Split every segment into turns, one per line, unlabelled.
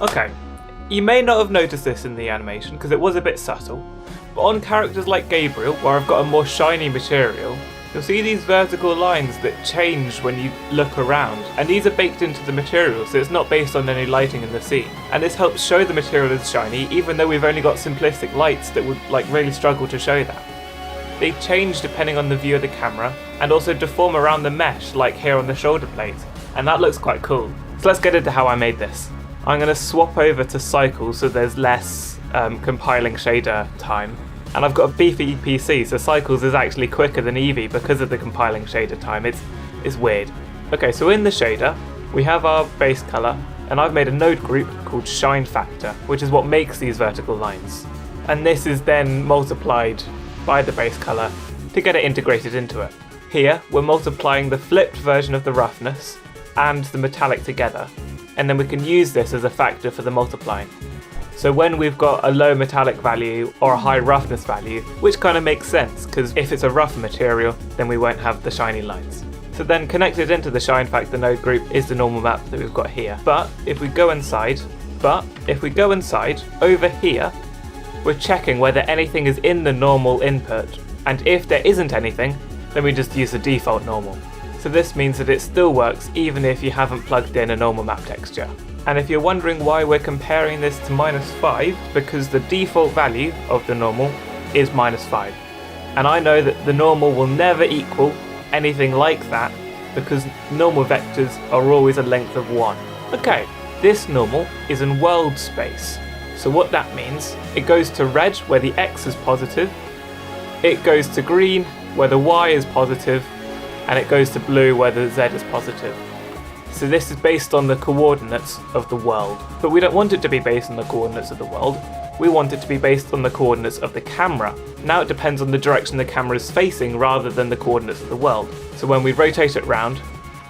Okay, you may not have noticed this in the animation because it was a bit subtle, but on characters like Gabriel, where I've got a more shiny material, you'll see these vertical lines that change when you look around, and these are baked into the material, so it's not based on any lighting in the scene. And this helps show the material is shiny, even though we've only got simplistic lights that would really struggle to show that. They change depending on the view of the camera, and also deform around the mesh, like here on the shoulder plate, and that looks quite cool. So let's get into how I made this. I'm going to swap over to Cycle so there's less compiling shader time. And I've got a beefy PC, so Cycles is actually quicker than Eevee because of the compiling shader time. It's weird. Okay, so in the shader, we have our base color, and I've made a node group called Shine Factor, which is what makes these vertical lines. And this is then multiplied by the base color to get it integrated into it. Here, we're multiplying the flipped version of the roughness and the metallic together, and then we can use this as a factor for the multiplying. So when we've got a low metallic value or a high roughness value, which kind of makes sense, because if it's a rough material, then we won't have the shiny lines. So then connected into the Shine Factor node group is the normal map that we've got here. But if we go inside, over here, we're checking whether anything is in the normal input, and if there isn't anything, then we just use the default normal. So this means that it still works even if you haven't plugged in a normal map texture. And if you're wondering why we're comparing this to -5, because the default value of the normal is -5. And I know that the normal will never equal anything like that, because normal vectors are always a length of 1. Okay, this normal is in world space. So what that means, it goes to red where the X is positive, it goes to green where the Y is positive, and it goes to blue where the Z is positive. So this is based on the coordinates of the world. But we don't want it to be based on the coordinates of the world, we want it to be based on the coordinates of the camera. Now it depends on the direction the camera is facing rather than the coordinates of the world. So when we rotate it round,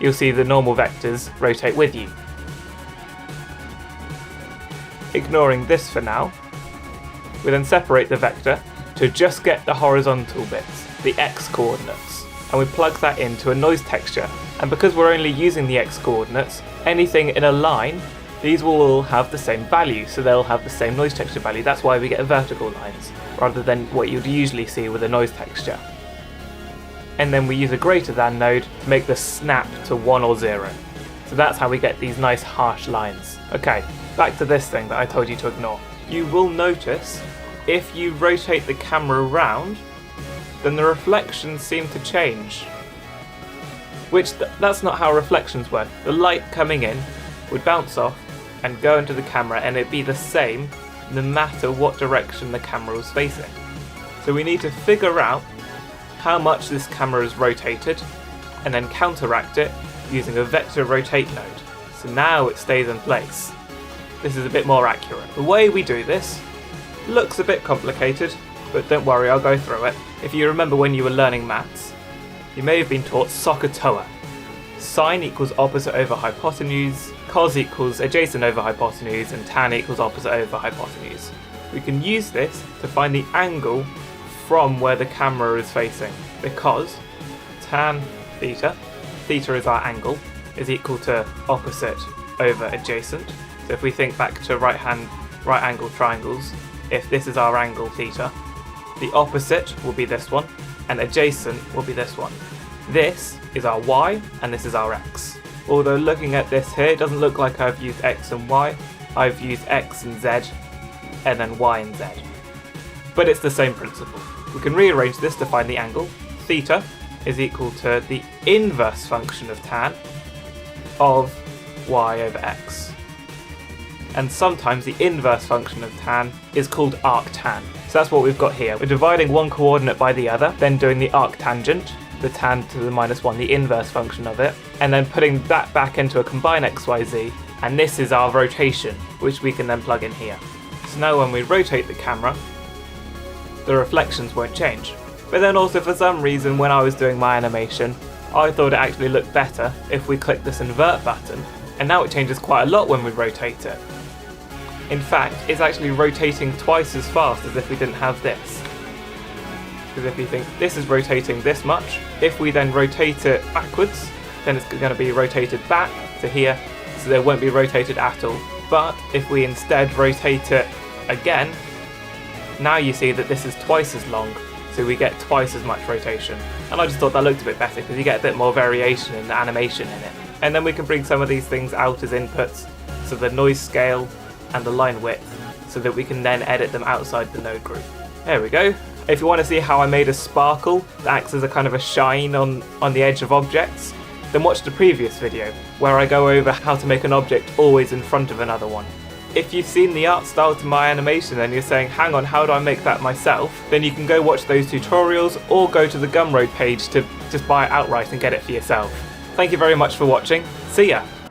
you'll see the normal vectors rotate with you. Ignoring this for now, we then separate the vector to just get the horizontal bits, the X coordinates, and we plug that into a noise texture. And because we're only using the X coordinates, anything in a line, these will all have the same value, so they'll have the same noise texture value. That's why we get vertical lines, rather than what you'd usually see with a noise texture. And then we use a greater than node to make the snap to 1 or 0. So that's how we get these nice harsh lines. Okay, back to this thing that I told you to ignore. You will notice, if you rotate the camera around, then the reflections seem to change. That's not how reflections work. The light coming in would bounce off and go into the camera, and it'd be the same no matter what direction the camera was facing. So we need to figure out how much this camera is rotated and then counteract it using a vector rotate node. So now it stays in place. This is a bit more accurate. The way we do this looks a bit complicated, but don't worry, I'll go through it. If you remember when you were learning maths, you may have been taught SOHCAHTOA. Sine equals opposite over hypotenuse, cos equals adjacent over hypotenuse, and tan equals opposite over hypotenuse. We can use this to find the angle from where the camera is facing, because tan theta is our angle, is equal to opposite over adjacent. So if we think back to right angle triangles, if this is our angle theta, the opposite will be this one, and adjacent will be this one. This is our y, and this is our x. Although looking at this here, it doesn't look like I've used x and y. I've used x and z, and then y and z. But it's the same principle. We can rearrange this to find the angle. Theta is equal to the inverse function of tan of y over x. And sometimes the inverse function of tan is called arctan. So that's what we've got here. We're dividing one coordinate by the other, then doing the arctangent, the tan to the -1, the inverse function of it, and then putting that back into a combine xyz, and this is our rotation, which we can then plug in here. So now when we rotate the camera, the reflections won't change. But then also for some reason when I was doing my animation, I thought it actually looked better if we click this invert button, and now it changes quite a lot when we rotate it. In fact, it's actually rotating twice as fast as if we didn't have this. Because if you think this is rotating this much, if we then rotate it backwards, then it's going to be rotated back to here, so it won't be rotated at all. But if we instead rotate it again, now you see that this is twice as long, so we get twice as much rotation. And I just thought that looked a bit better because you get a bit more variation in the animation in it. And then we can bring some of these things out as inputs, so the noise scale and the line width, so that we can then edit them outside the node group. There we go. If you want to see how I made a sparkle that acts as a kind of a shine on the edge of objects, then watch the previous video, where I go over how to make an object always in front of another one. If you've seen the art style to my animation and you're saying, hang on, how do I make that myself? Then you can go watch those tutorials or go to the Gumroad page to just buy it outright and get it for yourself. Thank you very much for watching. See ya!